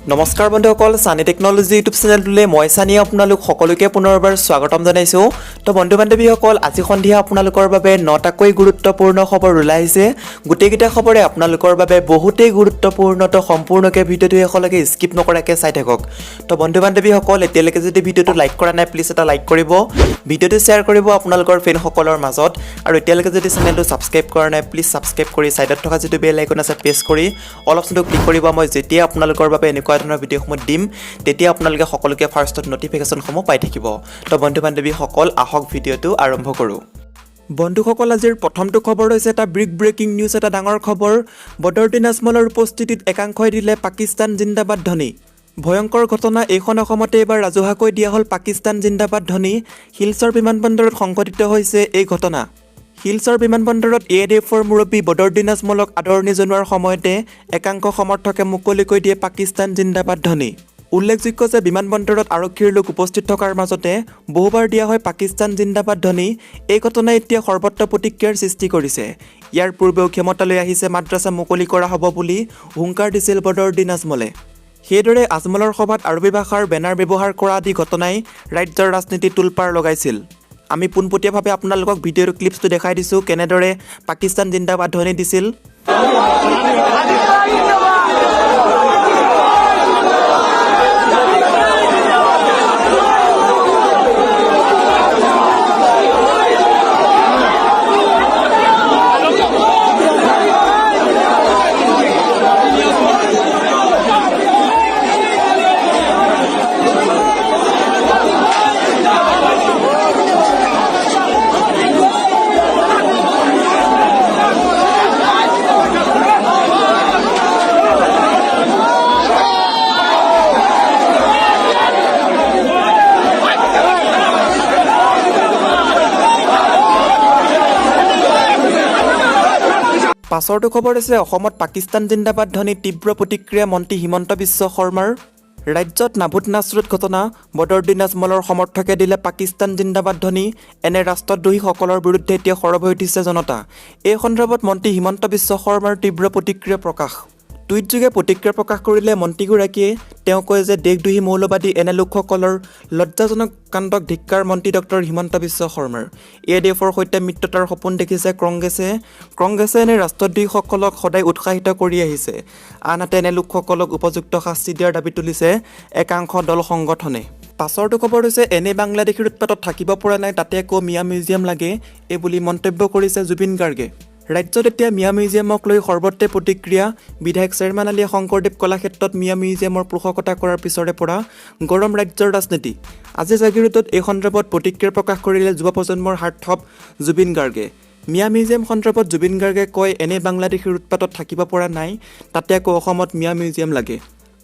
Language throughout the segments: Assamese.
নমস্কাৰ বন্ধুসকল, সানি টেকনলজি ইউটিউব চেনেলটোলৈ মই সানি আপোনালোক সকলোকে পুনৰবাৰ স্বাগতম জনাইছোঁ। তো বন্ধু বান্ধৱীসকল, আজি সন্ধিয়া আপোনালোকৰ বাবে 9টাকৈ গুৰুত্বপূৰ্ণ খবৰ ওলাই আহিছে। গোটেইকেইটা খবৰে আপোনালোকৰ বাবে বহুতেই গুৰুত্বপূৰ্ণ। তো সম্পূৰ্ণকৈ ভিডিঅ'টো শেষলৈকে স্কিপ নকৰাকৈ চাই থাকক। তো বন্ধু বান্ধৱীসকল, এতিয়ালৈকে যদি ভিডিঅ'টো লাইক কৰা নাই প্লিজ এটা লাইক কৰিব, ভিডিঅ'টো শ্বেয়াৰ কৰিব আপোনালোকৰ ফ্ৰেণ্ডসকলৰ মাজত, আৰু এতিয়ালৈকে যদি চেনেলটো ছাবস্ক্ৰাইব কৰা নাই প্লিজ ছাবস্ক্ৰাইব কৰি ছাইডত থকা যিটো বেল আইকন আছে প্ৰেছ কৰি অল অপশ্যনটো ক্লিক কৰিব। মই যেতিয়া আপোনালোকৰ বাবে এনেকুৱা ধৰণৰ ভিডিঅ'সমূহ দিম তেতিয়া আপোনালোকে সকলোকে ফাৰ্ষ্টত নটিফিকেশ্যনসমূহ পাই থাকিব। তো বন্ধু বান্ধৱীসকল, আহক ভিডিঅ'টো আৰম্ভ কৰোঁ। বন্ধুসকল, আজিৰ প্ৰথমটো খবৰ হৈছে এটা ব্ৰেকিং নিউজ, এটা ডাঙৰ খবৰ। বদৰুদ্দিন আজমলৰ উপস্থিতিত একাংশই দিলে পাকিস্তান জিন্দাবাদ ধ্বনি। ভয়ংকৰ ঘটনা, এইখন অসমতে এইবাৰ ৰাজহুৱাকৈ দিয়া হ'ল পাকিস্তান জিন্দাবাদ ধ্বনি। শিলচৰ বিমানবন্দৰত সংঘটিত হৈছে এই ঘটনা। শিলচৰ বিমানবন্দৰত ADFৰ মুৰব্বী বদৰুদ্দিন আজমলক আদৰণি জনোৱাৰ সময়তে একাংশ সমৰ্থকে মুকলিকৈ দিয়ে পাকিস্তান জিন্দাবাদ ধ্বনি। উল্লেখযোগ্য যে বিমানবন্দৰত আৰক্ষীৰ লোক উপস্থিত থকাৰ মাজতে বহুবাৰ দিয়া হয় পাকিস্তান জিন্দাবাদ ধ্বনি। এই ঘটনাই এতিয়া সৰ্বত্ৰ প্ৰতিক্ৰিয়াৰ সৃষ্টি কৰিছে। ইয়াৰ পূৰ্বেও ক্ষমতালৈ আহিছে মাদ্ৰাছা মুকলি কৰা হ'ব বুলি হুংকাৰ দিছিল বদৰুদ্দিন আজমলে। সেইদৰে আজমলৰ সভাত আৰবী ভাষাৰ বেনাৰ ব্যৱহাৰ কৰা আদি ঘটনাই ৰাজ্যৰ ৰাজনীতি তোলপাৰ লগাইছিল। আমি পোনপটীয়াভাৱে আপোনালোকক ভিডিঅ'ৰ ক্লিপছটো দেখাই দিছোঁ, কেনেদৰে পাকিস্তান জিন্দাবাদ ধ্বনি দিছিল। পাছৰটো খবৰ হৈছে অসমত পাকিস্তান জিন্দাবাদ ধ্বনি, তীব্ৰ প্ৰতিক্ৰিয়া মন্ত্ৰী হিমন্ত বিশ্ব শৰ্মাৰ। ৰাজ্যত নাভুত নাচৰুত ঘটনা, বদৰুদ্দিন আজমলৰ সমৰ্থকে দিলে পাকিস্তান জিন্দাবাদ ধ্বনি। এনে ৰাষ্ট্ৰদ্ৰোহীসকলৰ বিৰুদ্ধে এতিয়া সৰব হৈ উঠিছে জনতা। এই সন্দৰ্ভত মন্ত্ৰী হিমন্ত বিশ্ব শৰ্মাৰ তীব্ৰ প্ৰতিক্ৰিয়া প্ৰকাশ। টুইটযোগে প্ৰতিক্ৰিয়া প্ৰকাশ কৰিলে মন্ত্ৰীগৰাকীয়ে। তেওঁ কয় যে দেশদ্ৰোহী মৌলবাদী এনে লোকসকলৰ লজ্জাজনক কাণ্ডক ধিক্কাৰ মন্ত্ৰী ডক্টৰ হিমন্ত বিশ্ব শৰ্মাৰ। ADFৰ সৈতে মিত্ৰতাৰ সপোন দেখিছে কংগ্ৰেছে এনে ৰাষ্ট্ৰদ্ৰোহীসকলক সদায় উৎসাহিত কৰি আহিছে। আনহাতে এনে লোকসকলক উপযুক্ত শাস্তি দিয়াৰ দাবী তুলিছে একাংশ দল সংগঠনে। পাছৰটো খবৰ হৈছে এনে বাংলাদেশীৰ উৎপাতত থাকিব পৰা নাই, তাতে আকৌ মিয়া মিউজিয়াম লাগে, এই বুলি মন্তব্য কৰিছে জুবিন গাৰ্গে। ৰাজ্যত এতিয়া মিয়া মিউজিয়ামক লৈ সৰ্বত্ৰে প্ৰতিক্ৰিয়া। বিধায়ক চেয়াৰমেন আলীয়ে শংকৰদেৱ কলাক্ষেত্ৰত মিয়া মিউজিয়ামৰ পোষকতা কৰাৰ পিছৰে পৰা গৰম ৰাজ্যৰ ৰাজনীতি। আজি জাগিৰোডত এই সন্দৰ্ভত প্ৰতিক্ৰিয়া প্ৰকাশ কৰিলে যুৱ প্ৰজন্মৰ হাৰ্টথ্ৰব জুবিন গাৰ্গে। মিয়া মিউজিয়াম সন্দৰ্ভত জুবিন গাৰ্গে কয়, এনে বাংলাদেশীৰ উৎপাতত থাকিব পৰা নাই, তাতে আকৌ অসমত মিয়া মিউজিয়াম লাগে।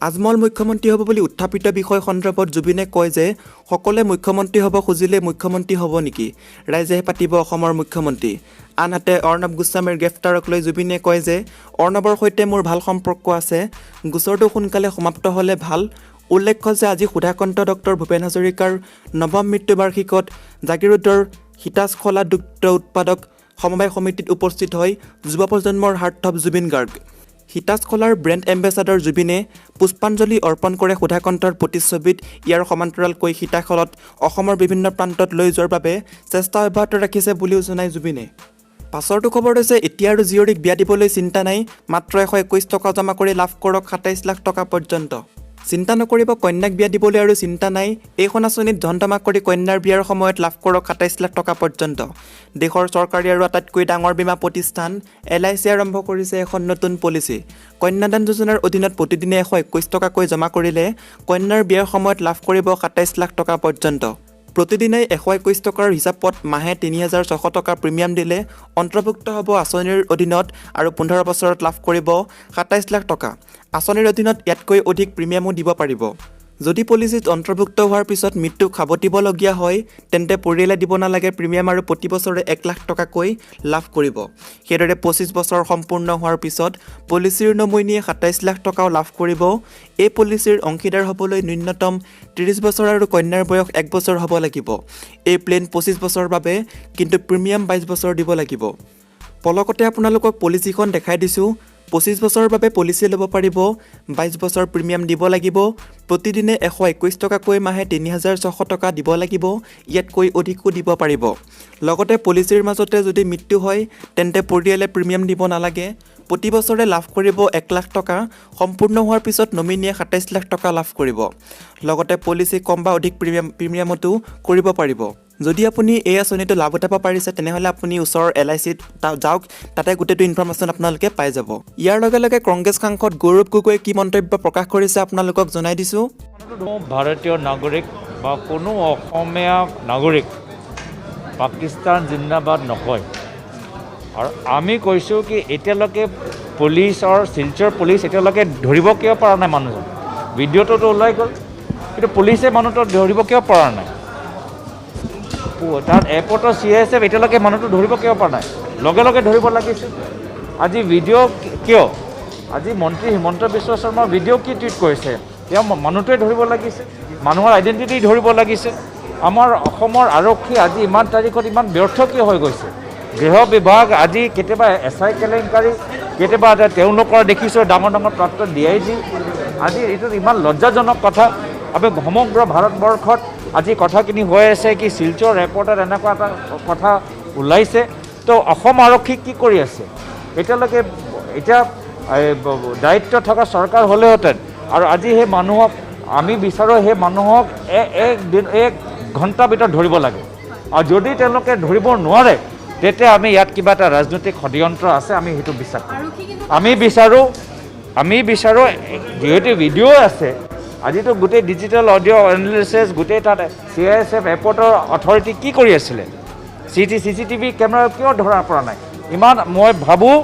আজমল মুখ্যমন্ত্ৰী হ'ব বুলি উত্থাপিত বিষয় সন্দৰ্ভত জুবিনে কয় যে সকলোৱে মুখ্যমন্ত্ৰী হ'ব খুজিলে মুখ্যমন্ত্ৰী হ'ব নেকি, ৰাইজেহে পাতিব অসমৰ মুখ্যমন্ত্ৰী। আনহাতে অৰ্ণৱ গোস্বামীৰ গ্ৰেপ্তাৰক লৈ জুবিনে কয় যে অৰ্ণৱৰ সৈতে মোৰ ভাল সম্পৰ্ক আছে, গোচৰটো সোনকালে সমাপ্ত হ'লে ভাল। উল্লেখ্য যে আজি সুধাকন্ত ডক্টৰ ভূপেন হাজৰিকাৰ নৱম মৃত্যুবাৰ্ষিকত জাগিৰোডৰ হিতাজখলা দুগ্ধ উৎপাদক সমবায় সমিতিত উপস্থিত হয় যুৱ প্ৰজন্মৰ হাৰ্টথ্ৰব জুবিন গাৰ্গ। হিতাজখলাৰ ব্ৰেণ্ড এম্বেচাডৰ জুবিনে পুষ্পাঞ্জলি অৰ্পণ কৰে সুধাকন্তৰ প্ৰতিচ্ছবিত। ইয়াৰ সমান্তৰালকৈ সীতাখলত অসমৰ বিভিন্ন প্ৰান্তত লৈ যোৱাৰ বাবে চেষ্টা অব্যাহত ৰাখিছে বুলিও জনায় জুবিনে। পাছৰটো খবৰ হৈছে এতিয়া আৰু জীয়ৰীক বিয়া দিবলৈ চিন্তা নাই, মাত্ৰ 121 টকা জমা কৰি লাভ কৰক 27 লাখ টকা পৰ্যন্ত। চিন্তা নকৰিব, কন্যাক বিয়া দিবলৈ আৰু চিন্তা নাই। এইখন আঁচনিত ধন জমা কৰি কন্যাৰ বিয়াৰ সময়ত লাভ কৰক 27 লাখ টকা পৰ্যন্ত। দেশৰ চৰকাৰী আৰু আটাইতকৈ ডাঙৰ বীমা প্ৰতিষ্ঠান LIC আৰম্ভ কৰিছে এখন নতুন পলিচি। কন্যাদান যোজনাৰ অধীনত প্ৰতিদিনে 121 টকাকৈ জমা কৰিলে কন্যাৰ বিয়াৰ সময়ত লাভ কৰিব 27 লাখ টকা পৰ্যন্ত। প্ৰতিদিনাই 121 টকাৰ হিচাপত মাহে 3600 টকা প্ৰিমিয়াম দিলে অন্তৰ্ভুক্ত হ'ব আঁচনিৰ অধীনত, আৰু 15 বছৰত লাভ কৰিব 27 লাখ টকা। আঁচনিৰ অধীনত ইয়াতকৈ অধিক প্ৰিমিয়ামো দিব পাৰিব। যদি পলিচিত অন্তৰ্ভুক্ত হোৱাৰ পিছত মৃত্যুক সাৱটিবলগীয়া হয় তেন্তে পৰিয়ালে দিব নালাগে প্ৰিমিয়াম, আৰু প্ৰতি বছৰে 1 লাখ টকাকৈ লাভ কৰিব। সেইদৰে 25 বছৰ সম্পূৰ্ণ হোৱাৰ পিছত পলিচিৰ নমৈনীয়ে 27 লাখ টকাও লাভ কৰিব। এই পলিচিৰ অংশীদাৰ হ'বলৈ ন্যূনতম 30 বছৰ আৰু কন্যাৰ বয়স 1 বছৰ হ'ব লাগিব। এই প্লেন 25 বছৰৰ বাবে, কিন্তু প্ৰিমিয়াম 22 বছৰ দিব লাগিব। পলকতে আপোনালোকক পলিচিখন দেখাই দিছোঁ। 25 বছৰৰ বাবে পলিচি ল'ব পাৰিব 22 বছৰ প্ৰিমিয়াম দিব লাগিব প্ৰতিদিনে 121 টকাকৈ মাহে 3600 টকা দিব লাগিব ইয়াতকৈ অধিকো দিব পাৰিব লগতে পলিচিৰ মাজতে যদি মৃত্যু হয় তেন্তে পৰিয়ালে প্ৰিমিয়াম দিব নালাগে প্ৰতি বছৰে লাভ কৰিব 1 লাখ টকা সম্পূৰ্ণ হোৱাৰ পিছত নমিনিয়ে 27 লাখ টকা লাভ কৰিব লগতে পলিচি কম বা অধিক প্ৰিমিয়ামতো কৰিব পাৰিব যদি আপুনি এই আঁচনিটো লাভ উঠাব পাৰিছে তেনেহ'লে আপুনি ওচৰৰ LICত যাওক তাতে গোটেইটো ইনফৰমেশ্যন আপোনালোকে পাই যাব ইয়াৰ লগে লগে কংগ্ৰেছ সাংসদ গৌৰৱ গগৈয়ে কি মন্তব্য প্ৰকাশ কৰিছে আপোনালোকক জনাই দিছোঁ ভাৰতীয় নাগৰিক বা কোনো অসমীয়া নাগৰিক পাকিস্তান জিন্দাবাদ নকয় আৰু আমি কৈছোঁ কি এতিয়ালৈকে পুলিচৰ শিলচৰ পুলিচ এতিয়ালৈকে ধৰিব কিয় পৰা নাই মানুহজন ভিডিঅ'টোতো ওলাই গ'ল কিন্তু পুলিচে মানুহটো ধৰিব কিয় পৰা নাই তাত এয়াৰপৰ্টৰ CISF এতিয়ালৈকে মানুহটো ধৰিব কিয় পৰা নাই লগে লগে ধৰিব লাগিছিল আজি ভিডিঅ' কিয় আজি মন্ত্ৰী হিমন্ত বিশ্ব শৰ্মাৰ ভিডিঅ' কি টুইট কৰিছে তেওঁ মানুহটোৱে ধৰিব লাগিছে মানুহৰ আইডেণ্টিটি ধৰিব লাগিছে আমাৰ অসমৰ আৰক্ষী আজি ইমান তাৰিখত ইমান ব্যৰ্থ কিয় হৈ গৈছে গৃহ বিভাগ আজি কেতিয়াবা SI কেলেংকাৰী কেতিয়াবা তেওঁলোকৰ দেখিছোঁ ডাঙৰ ডাঙৰ প্ৰাক্তন DIG আজি এইটো ইমান লজ্জাজনক কথা আমি সমগ্ৰ ভাৰতবৰ্ষত আজি কথাখিনি হৈ আছে কি শিলচৰ এয়াৰপৰ্টত এনেকুৱা এটা কথা ওলাইছে তো অসম আৰক্ষী কি কৰি আছে এতিয়ালৈকে এতিয়া দায়িত্ব থকা চৰকাৰ হ'লেহেঁতেন আৰু আজি সেই মানুহক আমি বিচাৰোঁ সেই মানুহক এক ঘণ্টা ভিতৰত ধৰিব লাগে আৰু যদি তেওঁলোকে ধৰিব নোৱাৰে তেতিয়া আমি ইয়াত কিবা এটা ৰাজনৈতিক ষড়যন্ত্ৰ আছে আমি সেইটো বিচাৰোঁ আমি বিচাৰোঁ যিহেতু ভিডিঅ' আছে আজিতো গোটেই ডিজিটেল অডিঅ' এনালিচিছ গোটেই তাত CISF এয়াৰপৰ্টৰ অথৰিটি কি কৰি আছিলে CCTV কেমেৰা কিয় ধৰা পৰা নাই ইমান মই ভাবোঁ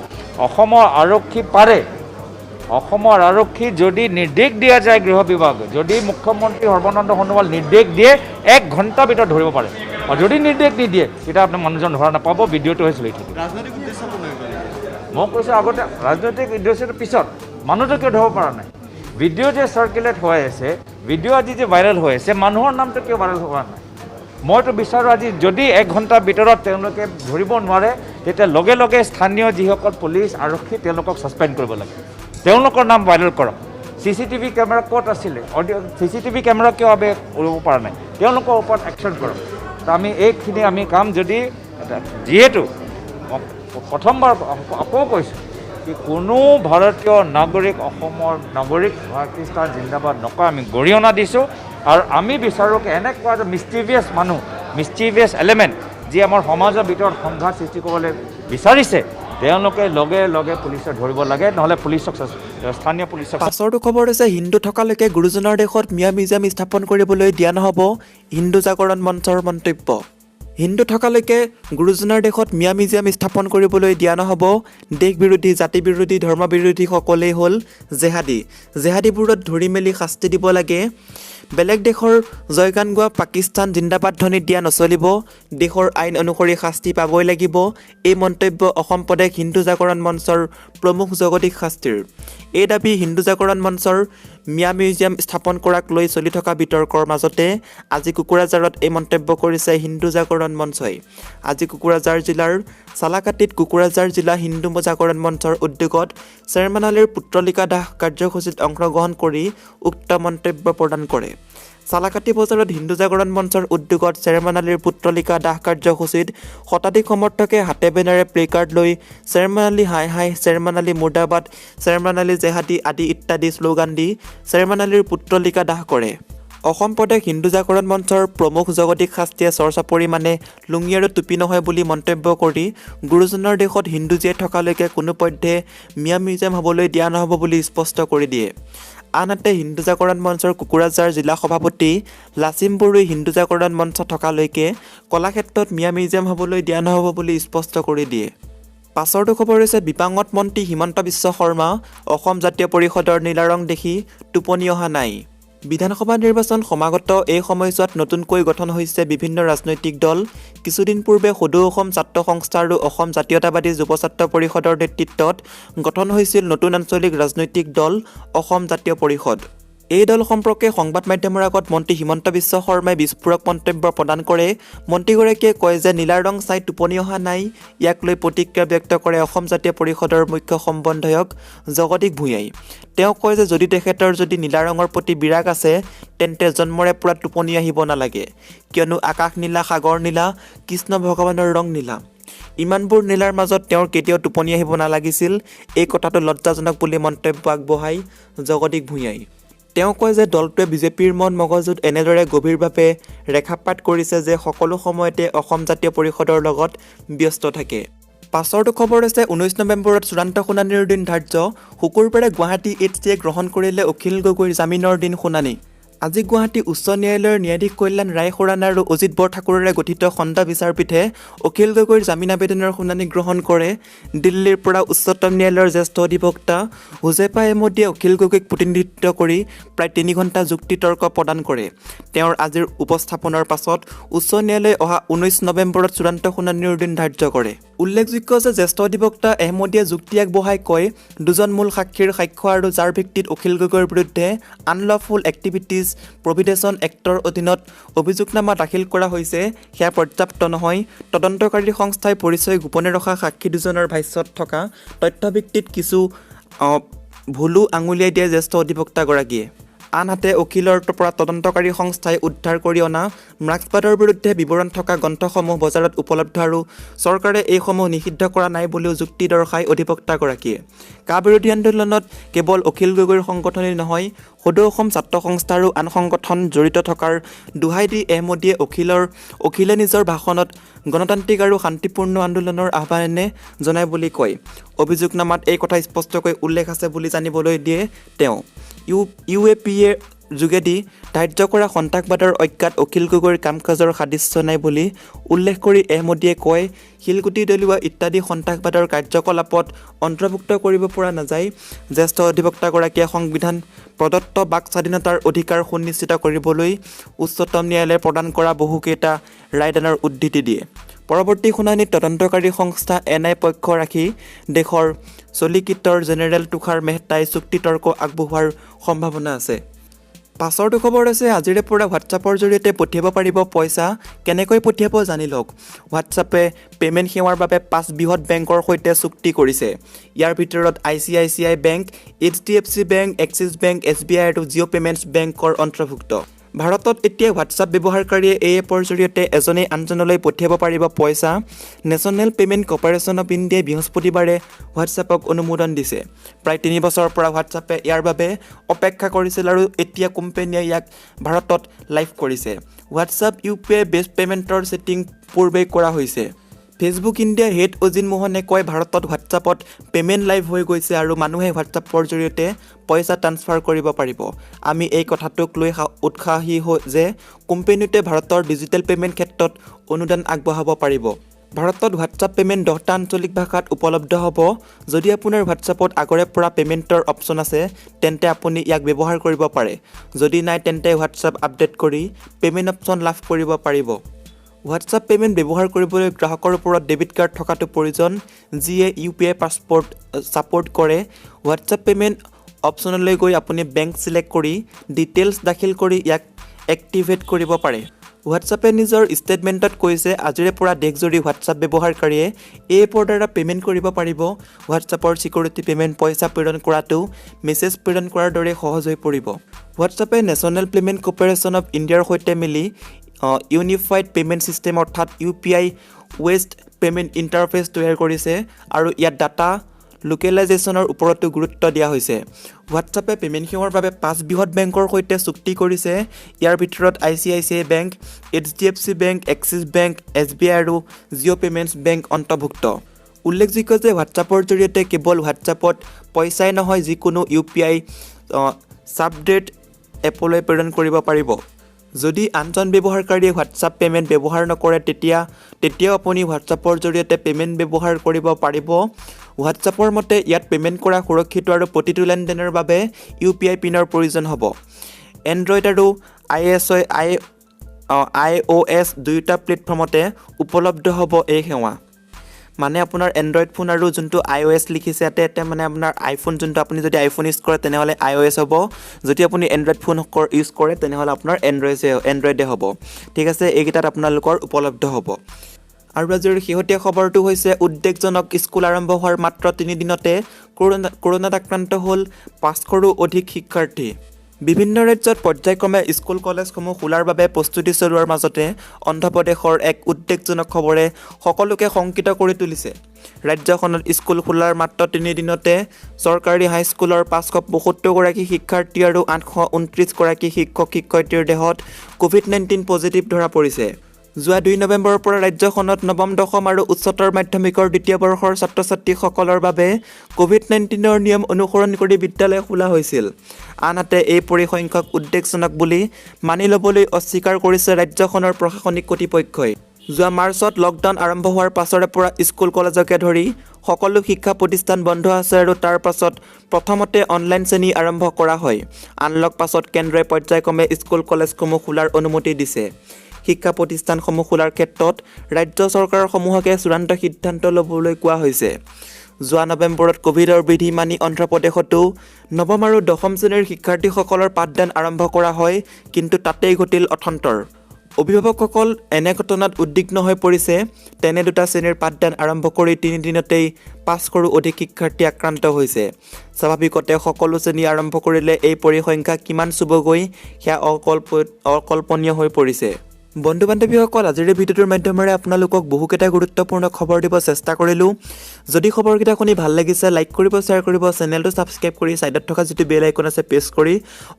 অসমৰ আৰক্ষী পাৰে অসমৰ আৰক্ষী যদি নিৰ্দেশ দিয়া যায় গৃহ বিভাগে যদি মুখ্যমন্ত্ৰী সৰ্বানন্দ সোণোৱাল নিৰ্দেশ দিয়ে 1 ঘণ্টা ভিতৰত ধৰিব পাৰে আৰু যদি নিৰ্দেশ নিদিয়ে তেতিয়া আপুনি মানুহজন ধৰা নাপাব ভিডিঅ'টো হৈ চলি থাকিব মই কৈছোঁ আগতে ৰাজনৈতিক উদ্দেশ্যৰ পিছত মানুহটো কিয় ধৰিব পৰা নাই ভিডিঅ' যে চাৰ্কুলেট হৈ আছে ভিডিঅ' আজি যে ভাইৰেল হৈ আছে মানুহৰ নামটো কিয় ভাইৰেল হোৱা নাই মইতো বিচাৰোঁ আজি যদি 1 ঘণ্টাৰ ভিতৰত তেওঁলোকে ধৰিব নোৱাৰে তেতিয়া লগে লগে স্থানীয় যিসকল পুলিচ আৰক্ষী তেওঁলোকক ছাছপেণ্ড কৰিব লাগে তেওঁলোকৰ নাম ভাইৰেল কৰক CCTV কেমেৰা ক'ত আছিলে CCTV কেমেৰা কিয় আমি উলিয়াব পৰা নাই তেওঁলোকৰ ওপৰত একশ্যন কৰক আমি এইখিনি আমি কাম যদি যিহেতু প্ৰথমবাৰ আকৌ কৈছোঁ কি কোনো ভাৰতীয় নাগৰিক অসমৰ নাগৰিক পাকিস্তান জিন্দাবাদ নকয় আমি গৰিহণা দিছোঁ আৰু আমি বিচাৰোঁ কি এনেকুৱা এটা মিষ্টিভিয়াছ এলিমেণ্ট যি আমাৰ সমাজৰ ভিতৰত সংঘাত সৃষ্টি কৰিবলৈ বিচাৰিছে তেওঁলোকে লগে লগে পুলিচক ধৰিব লাগে নহ'লে পুলিচক স্থানীয় পুলিচক পাছৰটো খবৰ হৈছে হিন্দু থকালৈকে গুৰুজনাৰ দেশত মিয়া মিউজিয়াম স্থাপন কৰিবলৈ দিয়া নহ'ব হিন্দু জাগৰণ মঞ্চৰ মন্তব্য হিন্দু থকালৈকে গুৰুজনাৰ দেশত মিয়া মিউজিয়াম স্থাপন কৰিবলৈ দিয়া নহ'ব দেশ বিৰোধী জাতি বিৰোধী ধৰ্ম বিৰোধী সকলেই হ'ল জেহাদীবোৰত ধৰি মেলি শাস্তি দিব লাগে বেলেগ দেশৰ জয়গান গোৱা পাকিস্তান জিন্দাবাদ ধ্বনি দিয়া নচলিব দেশৰ আইন অনুসৰি শাস্তি পাবই লাগিব এই মন্তব্য অসম প্ৰদেশ হিন্দু জাগৰণ মঞ্চৰ প্ৰমুখ জগদীশ শাস্ত্ৰীৰ এই দাবী হিন্দু জাগৰণ মঞ্চৰ মিয়া মিউজিয়াম স্থাপন কৰাক লৈ চলি থকা বিতৰ্কৰ মাজতে আজি কুকুৰাঝাৰত এই মন্তব্য কৰিছে হিন্দু জাগৰণ মঞ্চই আজি কুকুৰাঝাৰ জিলাৰ চালাকাটিত কুকুৰাঝাৰ জিলা হিন্দু জাগৰণ মঞ্চৰ উদ্যোগত চেয়াৰমেন আলীৰ পুত্ৰলিকা দাহ কাৰ্যসূচীত অংশগ্ৰহণ কৰি উক্ত মন্তব্য প্ৰদান কৰে চালাকাটি বজাৰত হিন্দু জাগৰণ মঞ্চৰ উদ্যোগত চেয়াৰমেন আলীৰ পুত্ৰলিকা দাহ কাৰ্যসূচীত শতাধিক সমৰ্থকে হাতে বেনাৰে প্লে কাৰ্ড লৈ চেয়াৰমেন আলী হাই হাই চেয়াৰমেন আলী মুৰ্দাবাদ চেয়াৰমেন আলী জেহাদী আদি ইত্যাদি শ্লোগান দি চেয়াৰমেন আলীৰ পুত্ৰলিকা দাহ কৰে অসম প্ৰদেশ হিন্দু জাগৰণ মঞ্চৰ প্ৰমুখ জগদীশ শাস্ত্ৰীয়ে চৰ্চা পৰিমাণে লুঙি আৰু টুপি নহয় বুলি মন্তব্য কৰি গুৰুজনাৰ দেশত হিন্দু জীয়াই থকালৈকে কোনোপধ্যে মিয়া মিউজিয়াম হ'বলৈ দিয়া নহ'ব বুলি স্পষ্ট কৰি দিয়ে আনহাতে হিন্দু জাগৰণ মঞ্চৰ কুকুৰাঝাৰ জিলা সভাপতি লাচিম বড়োই হিন্দু জাগৰণ মঞ্চ থকালৈকে কলাক্ষেত্ৰত মিয়া মিউজিয়াম হ'বলৈ দিয়া নহ'ব বুলি স্পষ্ট কৰি দিয়ে পাছৰটো খবৰ হৈছে বিপাঙত মন্ত্ৰী হিমন্ত বিশ্ব শৰ্মা অসম জাতীয় পৰিষদৰ নীলা ৰং দেখি টোপনি অহা নাই বিধানসভা নিৰ্বাচন সমাগত এই সময়ছোৱাত নতুনকৈ গঠন হৈছে বিভিন্ন ৰাজনৈতিক দল কিছুদিন পূৰ্বে সদৌ অসম ছাত্ৰ সংস্থা আৰু অসম জাতীয়তাবাদী যুৱ ছাত্ৰ পৰিষদৰ নেতৃত্বত গঠন হৈছিল নতুন আঞ্চলিক ৰাজনৈতিক দল অসম জাতীয় পৰিষদ এই দল সম্পৰ্কে সংবাদ মাধ্যমৰ আগত মন্ত্ৰী হিমন্ত বিশ্ব শৰ্মাই বিস্ফোৰক মন্তব্য প্ৰদান কৰে। মন্ত্ৰীগৰাকীয়ে কয় যে নীলাৰ ৰং চাই টোপনি অহা নাই। ইয়াক লৈ প্ৰতিক্ৰিয়া ব্যক্ত কৰে অসম জাতীয় পৰিষদৰ মুখ্য সমন্বয়ক জগদীশ ভূঞাই। তেওঁ কয় যে যদি নীলা ৰঙৰ প্ৰতি বিৰাগ আছে তেন্তে জন্মৰে পৰা টোপনি আহিব নালাগে, কিয়নো আকাশ নীলা, সাগৰ নীলা, কৃষ্ণ ভগৱানৰ ৰং নীলা। ইমানবোৰ নীলাৰ মাজত তেওঁৰ কেতিয়াও টোপনি আহিব নালাগিছিল। এই কথাটো লজ্জাজনক বুলি মন্তব্য আগবঢ়ায় জগদীশ ভূঞাই। তেওঁ কয় যে দলটোৱে বিজেপিৰ মন মগজুত এনেদৰে গভীৰভাৱে ৰেখাপাত কৰিছে যে সকলো সময়তে অসম জাতীয় পৰিষদৰ লগত ব্যস্ত থাকে। পাছৰটো খবৰ হৈছে 19 নৱেম্বৰত চূড়ান্ত শুনানিৰ দিন ধাৰ্য। শুকুৰবাৰে গুৱাহাটী HCA গ্ৰহণ কৰিলে অখিল গগৈৰ জামিনৰ দিন শুনানি। আজি গুৱাহাটী উচ্চ ন্যায়ালয়ৰ ন্যায়াধীশ কল্যাণ ৰায়খোৰানা আৰু অজিত বৰঠাকুৰেৰে গঠিত খণ্ড বিচাৰপীঠে অখিল গগৈৰ জামিন আবেদনৰ শুনানি গ্ৰহণ কৰে। দিল্লীৰ পৰা উচ্চতম ন্যায়ালয়ৰ জ্যেষ্ঠ অধিবক্তা হুজেফা এহমদীয়ে অখিল গগৈক প্ৰতিনিধিত্ব কৰি প্ৰায় 3 ঘণ্টা যুক্তি তৰ্ক প্ৰদান কৰে। তেওঁৰ আজিৰ উপস্থাপনৰ পাছত উচ্চ ন্যায়ালয়ে অহা 19 নৱেম্বৰত চূড়ান্ত শুনানিৰ দিন ধাৰ্য কৰে। উল্লেখযোগ্য যে জ্যেষ্ঠ অধিবক্তা এহমদীয়ে যুক্তি আগবঢ়াই কয়, দুজন মূল সাক্ষীৰ সাক্ষ্য আৰু যাৰ ভিত্তিত অখিল গগৈৰ বিৰুদ্ধে আনলফুল এক্টিভিটিজ প্ৰভিডেশ্যন এক্টৰ অধীনত অভিযোগনামা দাখিল কৰা হৈছে সেয়া পৰ্যাপ্ত নহয়। তদন্তকাৰী সংস্থাই পৰিচয় গোপনে ৰখা সাক্ষী দুজনৰ ভাষ্যত থকা তথ্যভিত্তিত কিছু ভুলো আঙুলিয়াই দিয়ে জ্যেষ্ঠ অধিবক্তাগৰাকীয়ে। আনহাতে অখিলৰ পৰা তদন্তকাৰী সংস্থাই উদ্ধাৰ কৰি অনা মাৰ্ক্সবাদৰ বিৰুদ্ধে বিৱৰণ থকা গ্ৰন্থসমূহ বজাৰত উপলব্ধ আৰু চৰকাৰে এইসমূহ নিষিদ্ধ কৰা নাই বুলিও যুক্তি দৰ্শায় অধিবক্তাগৰাকীয়ে। কা বিৰোধী আন্দোলনত কেৱল অখিল গগৈৰ সংগঠনেই নহয়, সদৌ অসম ছাত্ৰ সংস্থা আৰু আন সংগঠন জড়িত থকাৰ দোহাই দি এহমদীয়ে অখিলে নিজৰ ভাষণত গণতান্ত্ৰিক আৰু শান্তিপূৰ্ণ আন্দোলনৰ আহ্বানে জনায় বুলি কয়। অভিযোগনামাত এই কথা স্পষ্টকৈ উল্লেখ আছে বুলি জানিবলৈ দিয়ে তেওঁ। UAPA যোগেদি ধাৰ্য কৰা সন্ত্ৰাসবাদৰ অজ্ঞাত অখিল গগৈৰ কাম কাজৰ সাদৃশ্য নাই বুলি উল্লেখ কৰি এহমদীয়ে কয়, শিলগুটি দলিওৱা ইত্যাদি সন্ত্ৰাসবাদৰ কাৰ্যকলাপত অন্তৰ্ভুক্ত কৰিব পৰা নাযায়। জ্যেষ্ঠ অধিবক্তাগৰাকীয়ে সংবিধান প্ৰদত্ত বাক স্বাধীনতাৰ অধিকাৰ সুনিশ্চিত কৰিবলৈ উচ্চতম ন্যায়ালয়ে প্ৰদান কৰা বহুকেইটা ৰায়দানৰ উদ্ধৃতি দিয়ে। পৰৱৰ্তী শুনানিত তদন্তকাৰী সংস্থা NI পক্ষ ৰাখি দেশৰ চলিকিটৰ জেনেৰেল তুষাৰ মেহতাই যুক্তি তৰ্ক আগবঢ়োৱাৰ সম্ভাৱনা আছে। পাছৰটো খবৰ হৈছে আজিৰে পৰা হোৱাটছআপৰ জৰিয়তে পঠিয়াব পাৰিব পইচা। কেনেকৈ পঠিয়াব জানি লওক। হোৱাটছআপে পে'মেণ্ট সেৱাৰ বাবে 5 বৃহৎ বেংকৰ সৈতে চুক্তি কৰিছে। ইয়াৰ ভিতৰত ICICI bank, HDFC bank, axis bank, SBI আৰু জিঅ' পেমেণ্টছ বেংকৰ অন্তৰ্ভুক্ত। ভাৰতত এতিয়া হোৱাটছআপ ব্যৱহাৰকাৰীয়ে এই এপৰ জৰিয়তে এজনে আনজনলৈ পঠিয়াব পাৰিব পইচা। নেশ্যনেল পে'মেণ্ট কৰ্প'ৰেশ্যন অৱ ইণ্ডিয়াই বৃহস্পতিবাৰে হোৱাটছআপক অনুমোদন দিছে। প্ৰায় 3 বছৰৰ পৰা হোৱাটছআপে ইয়াৰ বাবে অপেক্ষা কৰিছিল আৰু এতিয়া কোম্পানীয়ে ইয়াক ভাৰতত লাইভ কৰিছে। হোৱাটছআপ UPI বেছড পে'মেণ্টৰ ছেটিং পূৰ্বেই কৰা হৈছে। ফেচবুক ইণ্ডিয়াৰ হেড অজিত মোহনে কয়, ভাৰতত হোৱাটছআপত পে'মেণ্ট লাইভ হৈ গৈছে আৰু মানুহে হোৱাটছআপৰ জৰিয়তে পইচা ট্ৰান্সফাৰ কৰিব পাৰিব। আমি এই কথাটোক লৈ উৎসাহী যে কোম্পানীটোৱে ভাৰতৰ ডিজিটেল পে'মেণ্ট ক্ষেত্ৰত অনুদান আগবঢ়াব পাৰিব। ভাৰতত হোৱাটছআপ পে'মেণ্ট 10টা আঞ্চলিক ভাষাত উপলব্ধ হ'ব। যদি আপোনাৰ হোৱাটছআপত আগৰে পৰা পে'মেণ্টৰ অপশ্যন আছে তেন্তে আপুনি ইয়াক ব্যৱহাৰ কৰিব পাৰে। যদি নাই তেন্তে হোৱাটছআপ আপডেট কৰি পে'মেণ্ট অপশ্যন লাভ কৰিব পাৰিব। হোৱাটছআপ পে'মেণ্ট ব্যৱহাৰ কৰিবলৈ গ্ৰাহকৰ ওপৰত ডেবিট কাৰ্ড থকাটো প্ৰয়োজন, যিয়ে UPI পাছপৰ্ট ছাপোৰ্ট কৰে। হোৱাটছআপ পে'মেণ্ট অপশ্যনলৈ গৈ আপুনি বেংক ছিলেক্ট কৰি ডিটেইলছ দাখিল কৰি ইয়াক এক্টিভেট কৰিব পাৰে। হোৱাটছআপে নিজৰ ষ্টেটমেণ্টত কৈছে, আজিৰে পৰা দেশজুৰি হোৱাটছআপ ব্যৱহাৰকাৰীয়ে এই এপৰ দ্বাৰা পে'মেণ্ট কৰিব পাৰিব। হোৱাটছআপৰ ছিকিউৰিটি পে'মেণ্ট পইচা প্ৰেৰণ কৰাটো মেছেজ প্ৰেৰণ কৰাৰ দৰে সহজ হৈ পৰিব। হোৱাটছআপে নেশ্যনেল পে'মেণ্ট কৰ্প'ৰেশ্যন অৱ ইণ্ডিয়াৰ সৈতে মিলি ইউনিফাইড পে'মেণ্ট ছিষ্টেম অৰ্থাৎ UPI ৱেষ্ট পে'মেণ্ট ইণ্টাৰফেচ তৈয়াৰ কৰিছে আৰু ইয়াত ডাটা লোকেলাইজেশ্যনৰ ওপৰতো গুৰুত্ব দিয়া হৈছে। হোৱাটছআপে পে'মেণ্ট সেৱাৰ বাবে 5 বৃহৎ বেংকৰ সৈতে চুক্তি কৰিছে। ইয়াৰ ভিতৰত ICICI bank, HDFC bank, axis bank, SBI আৰু জিঅ' পেমেণ্টছ বেংক অন্তৰ্ভুক্ত। উল্লেখযোগ্য যে হোৱাটছআপৰ জৰিয়তে কেৱল হোৱাটছআপত পইচাই নহয়, যিকোনো UPI ছাবডেট এপলৈ প্ৰেৰণ কৰিব পাৰিব। যদি আনজন ব্যৱহাৰকাৰীয়ে হোৱাটছআপ পে'মেণ্ট ব্যৱহাৰ নকৰে তেতিয়াও আপুনি হোৱাটছআপৰ জৰিয়তে পে'মেণ্ট ব্যৱহাৰ কৰিব পাৰিব। হোৱাটছআপৰ মতে ইয়াত পে'মেণ্ট কৰা সুৰক্ষিত আৰু প্ৰতিটো লেনদেনৰ বাবে UPI পিনৰ প্ৰয়োজন হ'ব। এণ্ড্ৰইড আৰু iOS দুয়োটা প্লেটফৰ্মতে উপলব্ধ হ'ব এই সেৱা। মানে আপোনাৰ এণ্ড্ৰইড ফোন আৰু যোনটো iOS লিখিছে ইয়াতে মানে আপোনাৰ আইফোন যোনটো আপুনি যদি আইফোন ইউজ কৰে তেনেহ'লে iOS হ'ব, যদি আপুনি এণ্ড্ৰইড ফোন ইউজ কৰে তেনেহ'লে আপোনাৰ এণ্ড্ৰইডে হ'ব। ঠিক আছে, এইকেইটাত আপোনালোকৰ উপলব্ধ হ'ব। আৰু আজিৰ শেহতীয়া খবৰটো হৈছে উদ্বেগজনক। স্কুল আৰম্ভ হোৱাৰ মাত্ৰ 3 দিনতে কৰোণাত আক্ৰান্ত হ'ল 500ৰো অধিক শিক্ষাৰ্থী। বিভিন্ন ৰাজ্যত পৰ্যায়ক্ৰমে স্কুল কলেজসমূহ খোলাৰ বাবে প্ৰস্তুতি চলোৱাৰ মাজতে অন্ধ্ৰপ্ৰদেশৰ এক উদ্বেগজনক খবৰে সকলোকে শংকিত কৰি তুলিছে। ৰাজ্যখনত স্কুল খোলাৰ মাত্ৰ 3 দিনতে চৰকাৰী হাইস্কুলৰ 572গৰাকী শিক্ষাৰ্থী আৰু 829গৰাকী শিক্ষক শিক্ষয়িত্ৰীৰ দেহত COVID-19 পজিটিভ ধৰা পৰিছে। যোৱা 2 নৱেম্বৰৰ পৰা ৰাজ্যখনত নৱম, দশম আৰু উচ্চতৰ মাধ্যমিকৰ দ্বিতীয় বৰ্ষৰ ছাত্ৰ-ছাত্ৰীসকলৰ বাবে COVID-19ৰ নিয়ম অনুসৰণ কৰি বিদ্যালয় খোলা হৈছিল। আনহাতে এই পৰিসংখ্যক উদ্বেগজনক বুলি মানি ল'বলৈ অস্বীকাৰ কৰিছে ৰাজ্যখনৰ প্ৰশাসনিক কৰ্তৃপক্ষই। যোৱা মাৰ্চত লকডাউন আৰম্ভ হোৱাৰ পাছৰে পৰা স্কুল কলেজকে ধৰি সকলো শিক্ষা প্ৰতিষ্ঠান বন্ধ আছে আৰু তাৰ পাছত প্ৰথমতে অনলাইন শ্ৰেণী আৰম্ভ কৰা হয়। আনলক পাছত কেন্দ্ৰই পৰ্যায়ক্ৰমে স্কুল কলেজসমূহ খোলাৰ অনুমতি দিছে। শিক্ষা প্ৰতিষ্ঠানসমূহ খোলাৰ ক্ষেত্ৰত ৰাজ্য চৰকাৰসমূহকে চূড়ান্ত সিদ্ধান্ত ল'বলৈ কোৱা হৈছে। যোৱা নৱেম্বৰত ক'ভিডৰ বিধি মানি অন্ধ্ৰপ্ৰদেশতো নৱম আৰু দশম শ্ৰেণীৰ শিক্ষাৰ্থীসকলৰ পাঠদান আৰম্ভ কৰা হয়, কিন্তু তাতেই ঘটিল অথন্তৰ। অভিভাৱকসকল এনে ঘটনাত উদ্বিগ্ন হৈ পৰিছে। তেনে 2টা শ্ৰেণীৰ পাঠদান আৰম্ভ কৰি 3 দিনতেই 500ৰো অধিক শিক্ষাৰ্থী আক্ৰান্ত হৈছে। স্বাভাৱিকতে সকলো শ্ৰেণী আৰম্ভ কৰিলে এই পৰিসংখ্যা কিমান চুবগৈ সেয়া অকল্পনীয় হৈ পৰিছে। বন্ধু বান্ধৱীসকল, আজিৰ এই ভিডিঅ'টোৰ মাধ্যমেৰে আপোনালোকক বহুকেইটা গুৰুত্বপূৰ্ণ খবৰ দিব চেষ্টা কৰিলোঁ। যদি খবৰকেইটা শুনি ভাল লাগিছে লাইক কৰিব, শ্বেয়াৰ কৰিব, চেনেলটো ছাবস্ক্ৰাইব কৰি ছাইডত থকা যিটো বেল আইকন আছে প্ৰেছ কৰি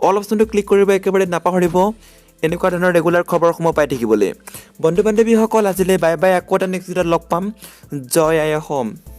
অল অপশ্যনটো ক্লিক কৰিব একেবাৰে নাপাহৰিব এনেকুৱা ধৰণৰ ৰেগুলাৰ খবৰসমূহ পাই থাকিবলৈ। বন্ধু বান্ধৱীসকল, আজিলৈ বাই বাই। আকৌ এটা নেক্সট ভিডিঅ'ত লগ পাম। জয় আই অসম।